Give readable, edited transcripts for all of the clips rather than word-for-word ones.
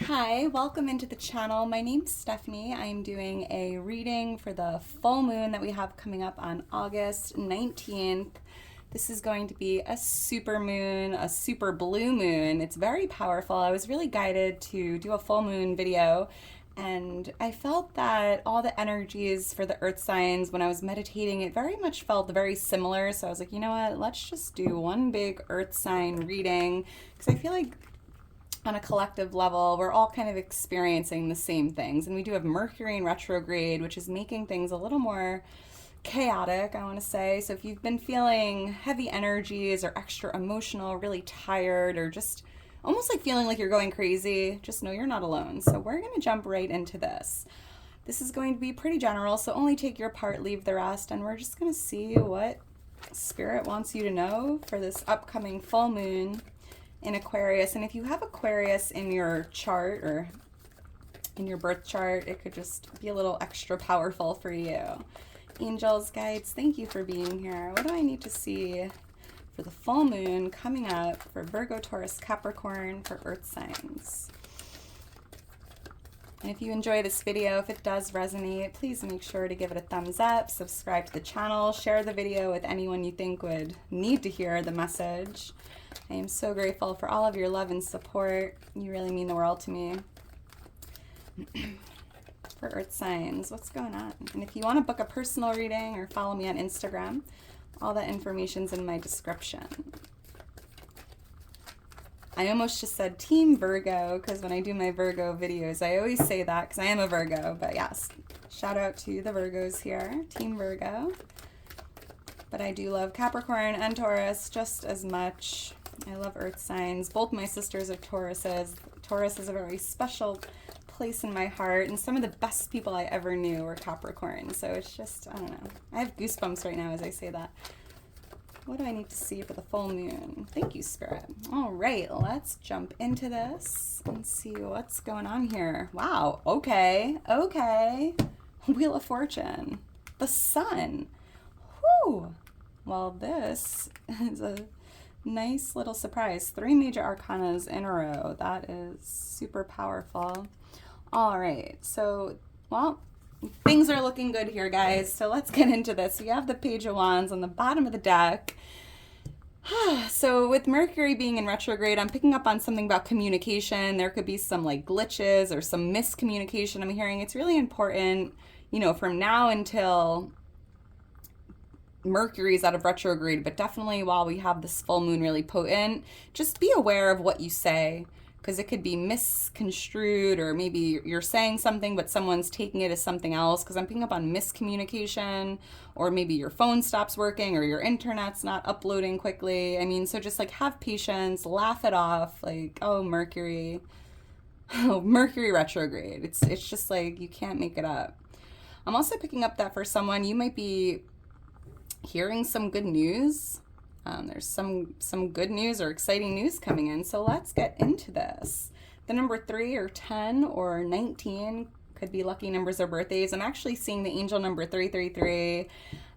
Hi, welcome into the channel. My name's Stephanie. I'm doing a reading for the full moon that we have coming up on August 19th. This is going to be a super moon, a super blue moon. It's very powerful. I was really guided to do a full moon video, and I felt that all the energies for the earth signs when I was meditating, it very much felt very similar. So I was like, you know what, let's just do one big earth sign reading, because I feel like on a collective level, we're all kind of experiencing the same things. And we do have Mercury in retrograde, which is making things a little more chaotic, I want to say. So if you've been feeling heavy energies or extra emotional, really tired, or just almost like feeling like you're going crazy, just know you're not alone. So we're going to jump right into this. This is going to be pretty general, so only take your part, leave the rest, and we're just going to see what Spirit wants you to know for this upcoming full moon in Aquarius. And if you have Aquarius in your chart or in your birth chart, it could just be a little extra powerful for you. Angels, guides, thank you for being here. What do I need to see for the full moon coming up for Virgo, Taurus, Capricorn, for earth signs? And if you enjoy this video, if it does resonate, please make sure to give it a thumbs up, subscribe to the channel, share the video with anyone you think would need to hear the message. I am so grateful for all of your love and support. You really mean the world to me. For earth signs, what's going on? And if you want to book a personal reading or follow me on Instagram, all that information's in my description. I almost just said Team Virgo, because when I do my Virgo videos, I always say that because I am a Virgo. But yes, shout out to the Virgos here, Team Virgo. But I do love Capricorn and Taurus just as much. I love earth signs. Both my sisters are Tauruses. Taurus is a very special place in my heart, and some of the best people I ever knew were Capricorn. So it's just, I don't know. I have goosebumps right now as I say that. What do I need to see for the full moon? Thank you, Spirit. All right, let's jump into this and see what's going on here. Wow, okay. Wheel of Fortune. The Sun. Whew. Well, this is a nice little surprise. 3 major arcanas in a row. That is super powerful. All right, so, well, things are looking good here, guys. So let's get into this. You have the Page of Wands on the bottom of the deck. So with Mercury being in retrograde, I'm picking up on something about communication. There could be some like glitches or some miscommunication. I'm hearing it's really important, you know, from now until Mercury's out of retrograde, but definitely while we have this full moon really potent, just be aware of what you say, because it could be misconstrued, or maybe you're saying something but someone's taking it as something else, because I'm picking up on miscommunication, or maybe your phone stops working or your internet's not uploading quickly. I mean, so just like have patience, laugh it off, like, oh, Mercury retrograde. It's just like you can't make it up. I'm also picking up that for someone, you might be hearing some good news. There's some good news or exciting news coming in. So let's get into this. The number 3 or 10 or 19 could be lucky numbers or birthdays. I'm actually seeing the angel number 333.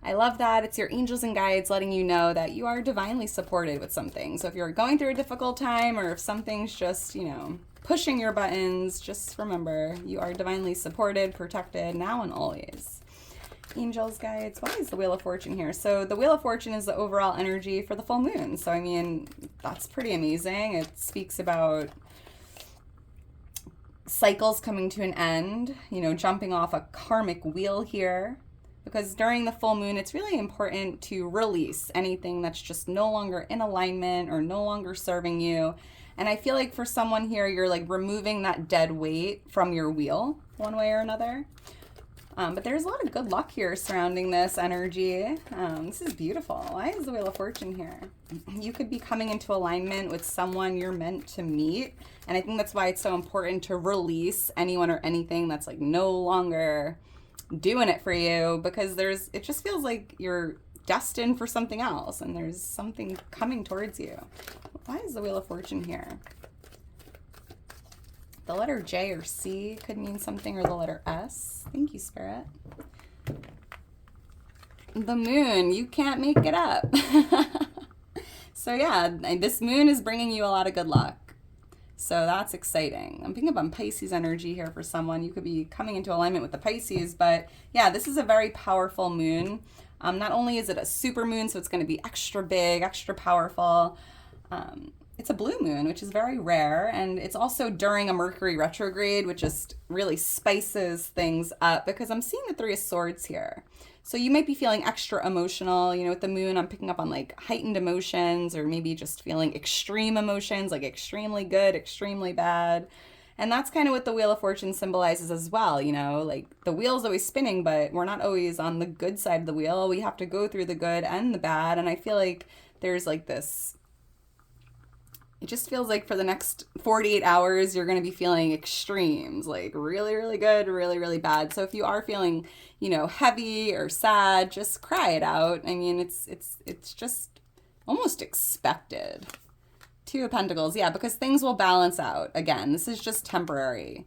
I love that. It's your angels and guides letting you know that you are divinely supported with something. So if you're going through a difficult time, or if something's just, you know, pushing your buttons, just remember you are divinely supported, protected, now and always. Angels, guides, why is the Wheel of Fortune here? So the Wheel of Fortune is the overall energy for the full moon. So, I mean, that's pretty amazing. It speaks about cycles coming to an end, you know, jumping off a karmic wheel here. Because during the full moon, it's really important to release anything that's just no longer in alignment or no longer serving you. And I feel like for someone here, you're like removing that dead weight from your wheel one way or another. But there's a lot of good luck here surrounding this energy. This is beautiful. Why is the Wheel of Fortune here? You could be coming into alignment with someone you're meant to meet. And I think that's why it's so important to release anyone or anything that's like no longer doing it for you, because it just feels like you're destined for something else and there's something coming towards you. Why is the Wheel of Fortune here? The letter J or C could mean something, or the letter S. Thank you, Spirit. The moon, you can't make it up. So yeah, this moon is bringing you a lot of good luck. So that's exciting. I'm picking up on Pisces energy here for someone. You could be coming into alignment with the Pisces, but yeah, this is a very powerful moon. Not only is it a super moon, so it's going to be extra big, extra powerful. It's a blue moon, which is very rare, and it's also during a Mercury retrograde, which just really spices things up because I'm seeing the Three of Swords here. So you might be feeling extra emotional. You know, with the moon, I'm picking up on like heightened emotions, or maybe just feeling extreme emotions, like extremely good, extremely bad. And that's kind of what the Wheel of Fortune symbolizes as well. You know, like the wheel's always spinning, but we're not always on the good side of the wheel. We have to go through the good and the bad. And I feel like there's like this, it just feels like for the next 48 hours, you're going to be feeling extremes, like really, really good, really, really bad. So if you are feeling, you know, heavy or sad, just cry it out. I mean, it's just almost expected. Two of Pentacles, yeah, because things will balance out. Again, this is just temporary.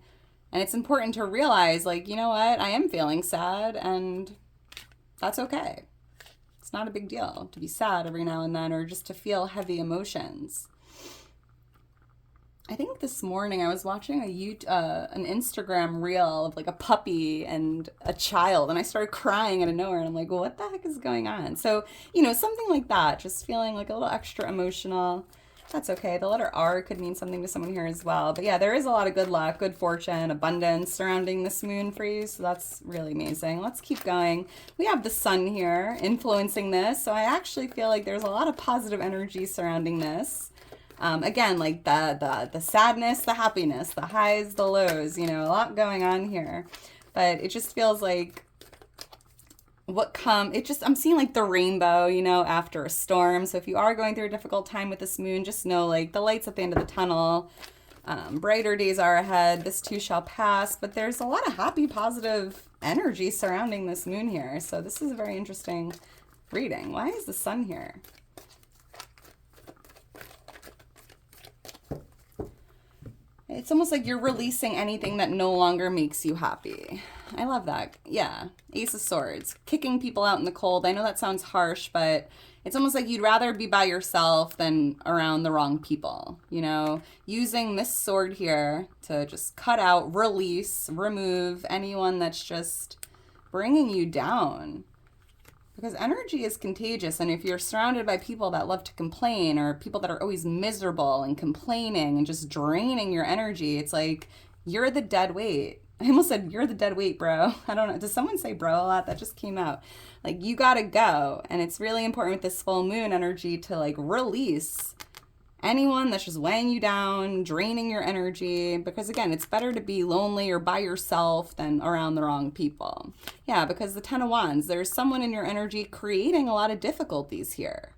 And it's important to realize, like, you know what? I am feeling sad, and that's okay. It's not a big deal to be sad every now and then, or just to feel heavy emotions. I think this morning I was watching an Instagram reel of like a puppy and a child, and I started crying out of nowhere, and I'm like, well, what the heck is going on? So, you know, something like that, just feeling like a little extra emotional. That's okay. The letter R could mean something to someone here as well. But yeah, there is a lot of good luck, good fortune, abundance surrounding this moon for you. So that's really amazing. Let's keep going. We have the sun here influencing this. So I actually feel like there's a lot of positive energy surrounding this. Again, like the sadness, the happiness, the highs, the lows, you know, a lot going on here. But it just feels like I'm seeing like the rainbow, you know, after a storm. So if you are going through a difficult time with this moon, just know like the light's at the end of the tunnel. Brighter days are ahead. This too shall pass. But there's a lot of happy, positive energy surrounding this moon here. So this is a very interesting reading. Why is the sun here? It's almost like you're releasing anything that no longer makes you happy. I love that. Yeah. Ace of Swords. Kicking people out in the cold. I know that sounds harsh, but it's almost like you'd rather be by yourself than around the wrong people. You know, using this sword here to just cut out, release, remove anyone that's just bringing you down. Because energy is contagious, and if you're surrounded by people that love to complain, or people that are always miserable and complaining and just draining your energy, it's like you're the dead weight. I almost said you're the dead weight, bro. I don't know. Does someone say bro a lot? That just came out. Like, you gotta go. And it's really important with this full moon energy to like release anyone that's just weighing you down, draining your energy, because again, it's better to be lonely or by yourself than around the wrong people. Yeah, because the Ten of Wands, there's someone in your energy creating a lot of difficulties here.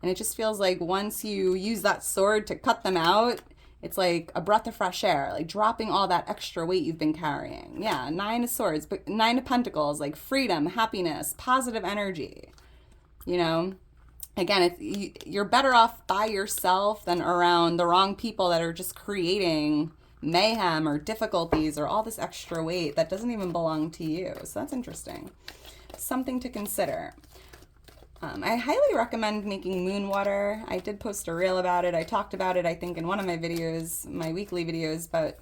And it just feels like once you use that sword to cut them out, it's like a breath of fresh air, like dropping all that extra weight you've been carrying. Yeah, Nine of Swords, but Nine of Pentacles, like freedom, happiness, positive energy, you know? Again, you're better off by yourself than around the wrong people that are just creating mayhem or difficulties or all this extra weight that doesn't even belong to you. So that's interesting. Something to consider. I highly recommend making moon water. I did post a reel about it. I talked about it, I think, in one of my videos, my weekly videos, but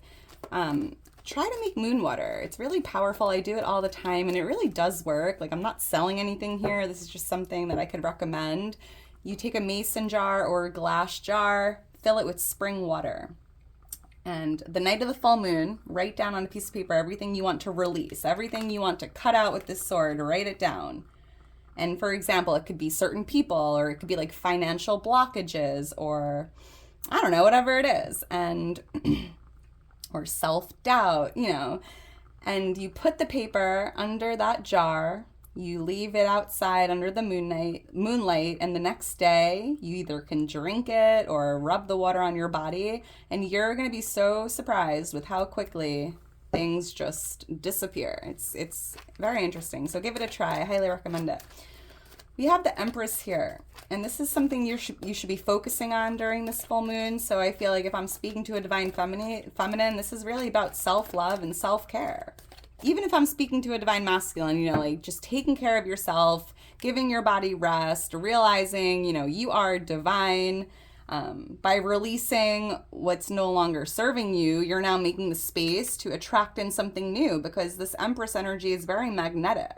try to make moon water. It's really powerful. I do it all the time, and it really does work. Like, I'm not selling anything here. This is just something that I could recommend. You take a mason jar or a glass jar, fill it with spring water. And the night of the full moon, write down on a piece of paper everything you want to release, everything you want to cut out with this sword, write it down. And for example, it could be certain people, or it could be like financial blockages, or I don't know, whatever it is. And or self-doubt, you know, and you put the paper under that jar, you leave it outside under the moonlight, and the next day you either can drink it or rub the water on your body, and you're going to be so surprised with how quickly things just disappear. It's very interesting. So give it a try. I highly recommend it. We have the Empress here, and this is something you should be focusing on during this full moon. So I feel like if I'm speaking to a divine feminine, this is really about self-love and self-care. Even if I'm speaking to a divine masculine, you know, like just taking care of yourself, giving your body rest, realizing, you know, you are divine. By releasing what's no longer serving you, you're now making the space to attract in something new, because this Empress energy is very magnetic.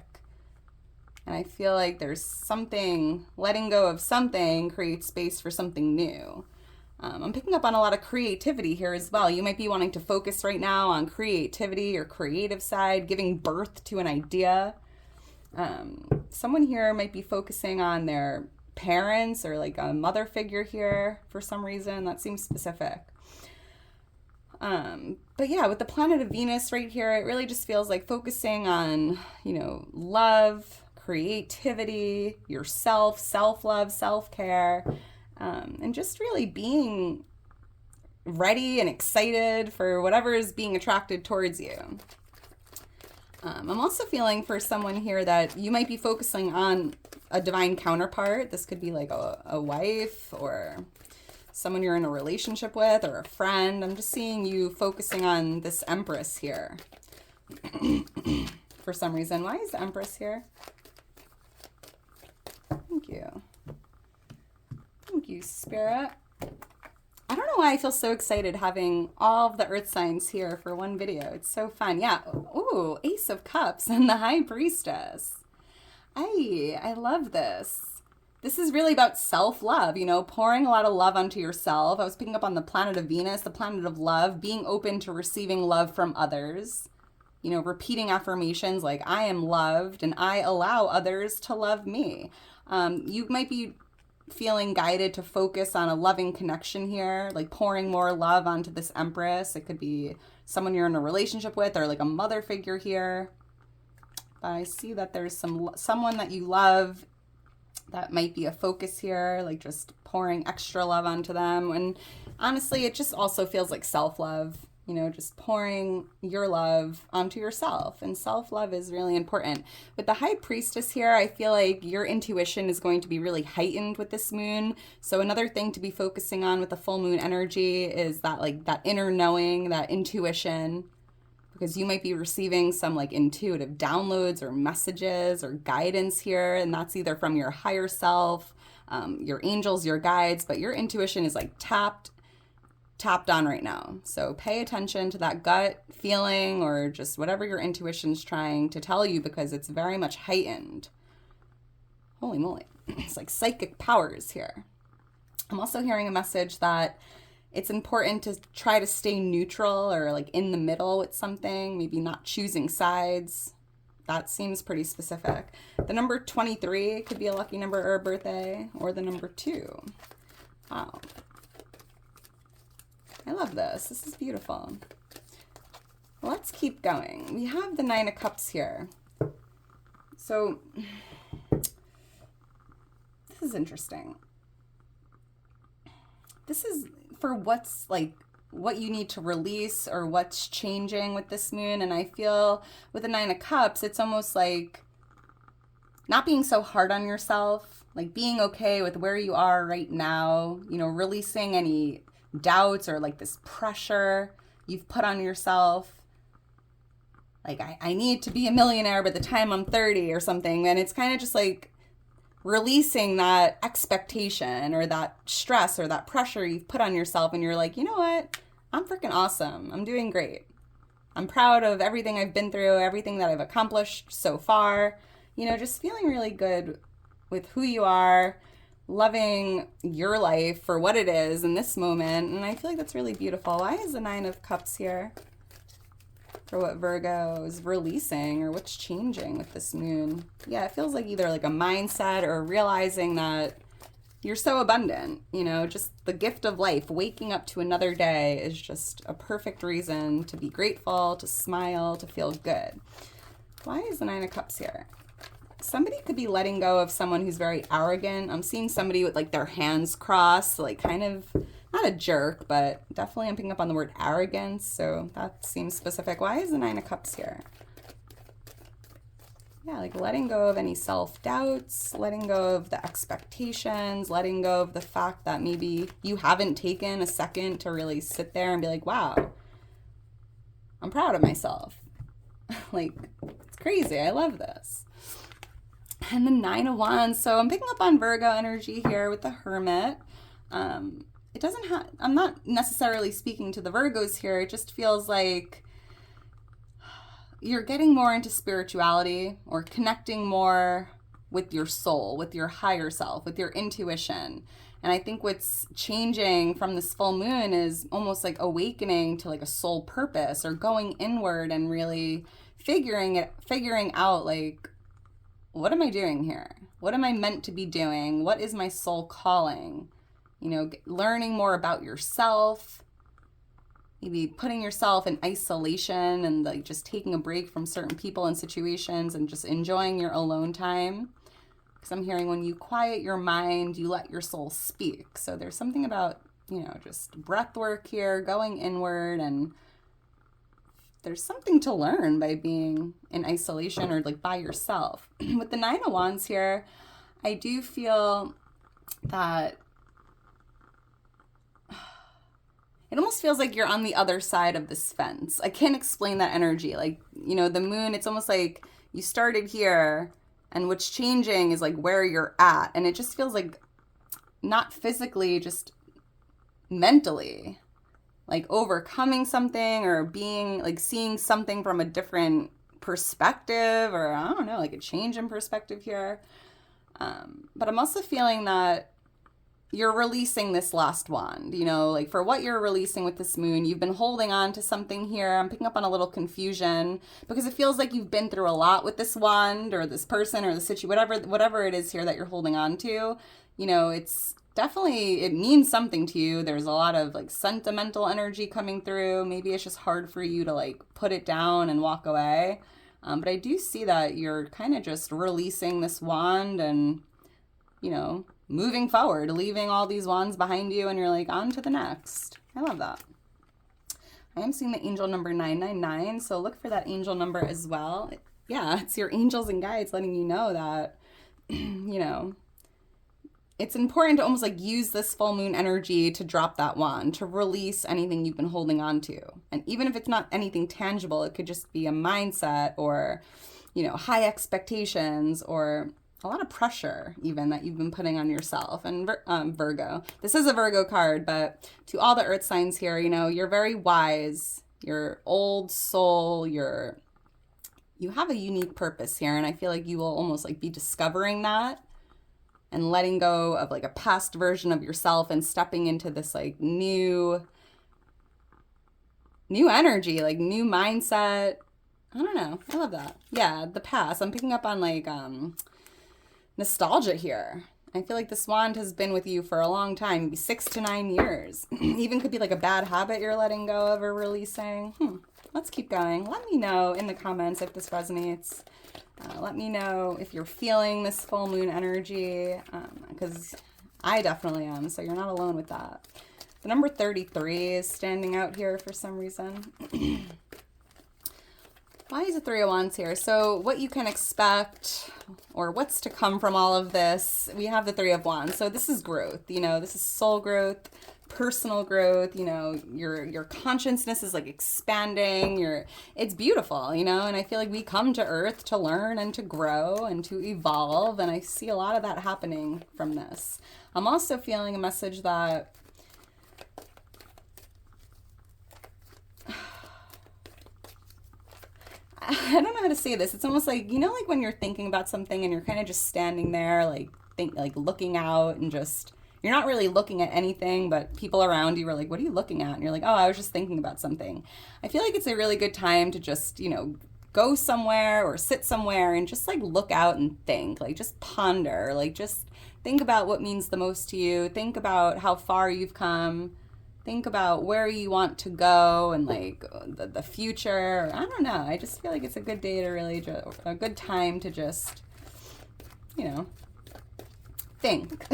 And I feel like there's something, letting go of something creates space for something new. I'm picking up on a lot of creativity here as well. You might be wanting to focus right now on creativity or creative side, giving birth to an idea. Someone here might be focusing on their parents or like a mother figure here for some reason. That seems specific. But yeah, with the planet of Venus right here, it really just feels like focusing on, love, creativity, yourself, self-love, self-care, and just really being ready and excited for whatever is being attracted towards you. I'm also feeling for someone here that you might be focusing on a divine counterpart. This could be like a wife or someone you're in a relationship with or a friend. I'm just seeing you focusing on this Empress here. For some reason. Why is the Empress here? Thank you. Thank you, Spirit. I don't know why I feel so excited having all of the earth signs here for one video. It's so fun. Yeah. Ooh, Ace of Cups and the High Priestess. I love this. This is really about self-love, pouring a lot of love onto yourself. I was picking up on the planet of Venus, the planet of love, being open to receiving love from others. Repeating affirmations like I am loved and I allow others to love me. You might be feeling guided to focus on a loving connection here, like pouring more love onto this Empress. It could be someone you're in a relationship with or like a mother figure here. But I see that there's someone that you love that might be a focus here, like just pouring extra love onto them. And honestly, it just also feels like self-love. Just pouring your love onto yourself. And self-love is really important. With the High Priestess here, I feel like your intuition is going to be really heightened with this moon. So another thing to be focusing on with the full moon energy is that inner knowing, that intuition. Because you might be receiving some intuitive downloads or messages or guidance here. And that's either from your higher self, your angels, your guides. But your intuition is tapped on right now. So pay attention to that gut feeling or just whatever your intuition's trying to tell you, because it's very much heightened. Holy moly. It's like psychic powers here. I'm also hearing a message that it's important to try to stay neutral or in the middle with something, maybe not choosing sides. That seems pretty specific. The number 23 could be a lucky number or a birthday, or the number 2. Wow. I love this. This is beautiful. Let's keep going. We have the 9 of Cups here. So this is interesting. This is for what you need to release or what's changing with this moon. And I feel with the 9 of Cups, it's almost like not being so hard on yourself, being okay with where you are right now, releasing any doubts or this pressure you've put on yourself. I need to be a millionaire by the time I'm 30 or something. And it's kind of just releasing that expectation or that stress or that pressure you've put on yourself. And you're like, you know what? I'm freaking awesome. I'm doing great. I'm proud of everything I've been through, everything that I've accomplished so far. Just feeling really good with who you are, loving your life for what it is in this moment. And I feel like that's really beautiful. Why is the 9 of Cups here? For what Virgo is releasing or what's changing with this moon. Yeah, it feels like either a mindset or realizing that you're so abundant. Just the gift of life. Waking up to another day is just a perfect reason to be grateful, to smile, to feel good. Why is the 9 of Cups here? Somebody could be letting go of someone who's very arrogant. I'm seeing somebody with their hands crossed, kind of not a jerk, but definitely I'm picking up on the word arrogance. So that seems specific. Why is the 9 of Cups here? Yeah, letting go of any self-doubts, letting go of the expectations, letting go of the fact that maybe you haven't taken a second to really sit there and be like, wow, I'm proud of myself. It's crazy. I love this. And the 9 of Wands. So I'm picking up on Virgo energy here with the Hermit. it doesn't have, I'm not necessarily speaking to the Virgos here. It just feels like you're getting more into spirituality or connecting more with your soul, with your higher self, with your intuition. And I think what's changing from this full moon is almost like awakening to like a soul purpose, or going inward and really figuring out like, what am I doing here? What am I meant to be doing? What is my soul calling? You know, learning more about yourself, maybe putting yourself in isolation and like just taking a break from certain people and situations and just enjoying your alone time. Because I'm hearing when you quiet your mind, you let your soul speak. So there's something about, you know, just breath work here, going inward, and there's something to learn by being in isolation or like by yourself. With the Nine of Wands here, I do feel that it almost feels like you're on the other side of this fence. I can't explain that energy. Like, you know, the moon, it's almost like you started here and what's changing is like where you're at. And it just feels like not physically, just mentally, like overcoming something or being like seeing something from a different perspective, or I don't know, like a change in perspective here. But I'm also feeling that you're releasing this last wand, you know, like for what you're releasing with this moon, you've been holding on to something here. I'm picking up on a little confusion because it feels like you've been through a lot with this wand or this person or the situation, whatever it is here that you're holding on to. You know, it's definitely, it means something to you. There's a lot of like sentimental energy coming through. Maybe it's just hard for you to like put it down and walk away. But I do see that you're kind of just releasing this wand and, you know, moving forward, leaving all these wands behind you, and you're like, on to the next. I love that. I am seeing the angel number 999, so look for that angel number as well. Yeah, it's your angels and guides letting you know that, you know, it's important to almost like use this full moon energy to drop that wand, to release anything you've been holding on to. And even if it's not anything tangible, it could just be a mindset or, you know, high expectations or a lot of pressure even that you've been putting on yourself. And Virgo, this is a Virgo card, but to all the earth signs here, you know, you're very wise, you're old soul, you have a unique purpose here. And I feel like you will almost like be discovering that and letting go of like a past version of yourself and stepping into this like new energy, like new mindset. I don't know. I love that. Yeah, the past. I'm picking up on like, nostalgia here. I feel like this wand has been with you for a long time, maybe 6 to 9 years. Even could be like a bad habit you're letting go of or releasing. Let's keep going. Let me know in the comments if this resonates. Let me know if you're feeling this full moon energy, because I definitely am, so you're not alone with that. The number 33 is standing out here for some reason. Why is the Three of Wands here? So what you can expect or what's to come from all of this, we have the Three of Wands. So this is growth, you know, this is soul growth, personal growth, you know, your consciousness is like expanding, it's beautiful, you know, and I feel like we come to earth to learn and to grow and to evolve, and I see a lot of that happening from this. I'm also feeling a message that I don't know how to say this. It's almost like, you know, like when you're thinking about something and you're kind of just standing there, like looking out and just, you're not really looking at anything, but people around you are like, what are you looking at? And you're like, oh, I was just thinking about something. I feel like it's a really good time to just, you know, go somewhere or sit somewhere and just like look out and think, like just ponder, like just think about what means the most to you. Think about how far you've come. Think about where you want to go and like the future. I don't know. I just feel like it's a good day to really, a good time to just, you know, think.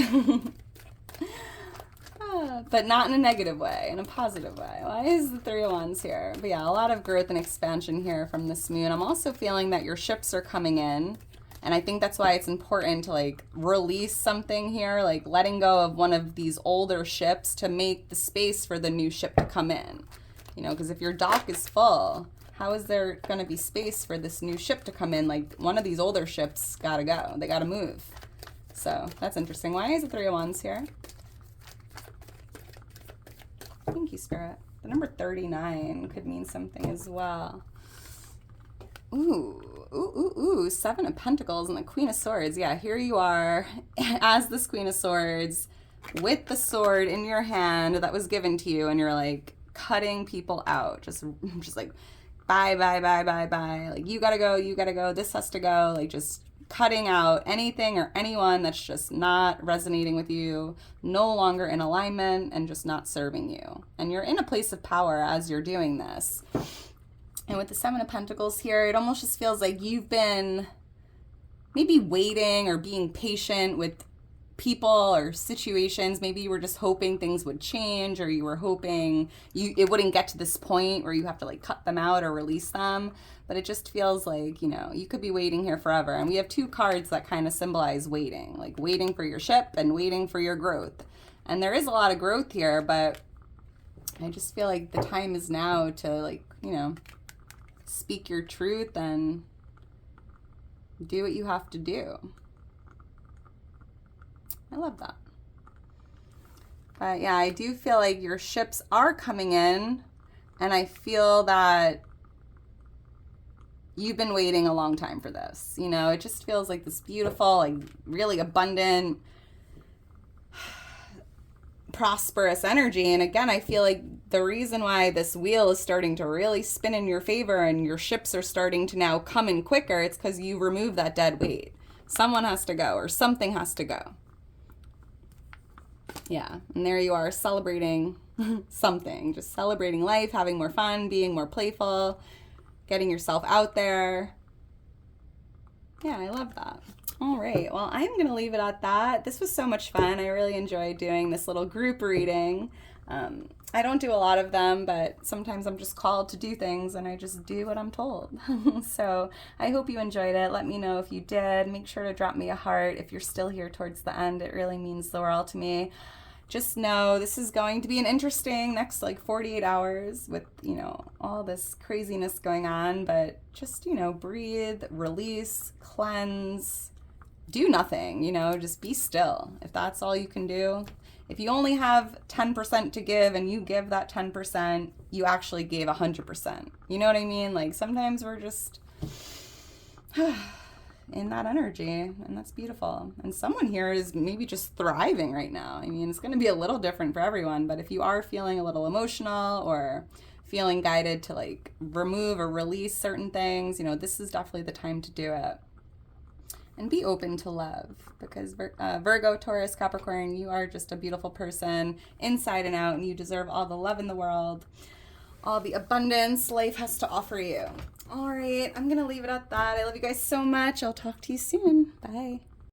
But not in a negative way, in a positive way. Why is the Three of Wands here? But yeah, a lot of growth and expansion here from this moon. I'm also feeling that your ships are coming in. And I think that's why it's important to like release something here, like letting go of one of these older ships to make the space for the new ship to come in. You know, because if your dock is full, how is there going to be space for this new ship to come in? Like one of these older ships got to go. They got to move. So that's interesting. Why is the Three of Wands here? Thank you, Spirit. The number 39 could mean something as well. Ooh, Seven of Pentacles and the Queen of Swords. Yeah, here you are as this Queen of Swords with the sword in your hand that was given to you, and you're like cutting people out. Just like, bye. Like, you gotta go, this has to go. Like, just cutting out anything or anyone that's just not resonating with you, no longer in alignment, and just not serving you. And you're in a place of power as you're doing this. And with the Seven of Pentacles here, it almost just feels like you've been maybe waiting or being patient with people or situations. Maybe you were just hoping things would change, or you were hoping it wouldn't get to this point where you have to like cut them out or release them. But it just feels like, you know, you could be waiting here forever. And we have two cards that kind of symbolize waiting, like waiting for your ship and waiting for your growth. And there is a lot of growth here, but I just feel like the time is now to, like, you know, speak your truth and do what you have to do. I love that. But yeah, I do feel like your ships are coming in, and I feel that you've been waiting a long time for this. You know, it just feels like this beautiful, like really abundant, prosperous energy. And again, I feel like the reason why this wheel is starting to really spin in your favor and your ships are starting to now come in quicker, it's because you remove that dead weight. Someone has to go, or something has to go. Yeah, and there you are celebrating something, just celebrating life, having more fun, being more playful, getting yourself out there. Yeah, I love that. All right, well, I'm going to leave it at that. This was so much fun. I really enjoyed doing this little group reading. I don't do a lot of them, but sometimes I'm just called to do things and I just do what I'm told. So I hope you enjoyed it. Let me know if you did. Make sure to drop me a heart if you're still here towards the end. It really means the world to me. Just know this is going to be an interesting next like 48 hours with, you know, all this craziness going on, but just, you know, breathe, release, cleanse, do nothing, you know, just be still. If that's all you can do. If you only have 10% to give and you give that 10%, you actually gave 100%. You know what I mean? Like, sometimes we're just in that energy, and that's beautiful. And someone here is maybe just thriving right now. I mean, it's going to be a little different for everyone, but if you are feeling a little emotional or feeling guided to like remove or release certain things, you know, this is definitely the time to do it. And be open to love, because Virgo, Taurus, Capricorn, you are just a beautiful person inside and out, and you deserve all the love in the world, all the abundance life has to offer you. All right, I'm going to leave it at that. I love you guys so much. I'll talk to you soon. Bye.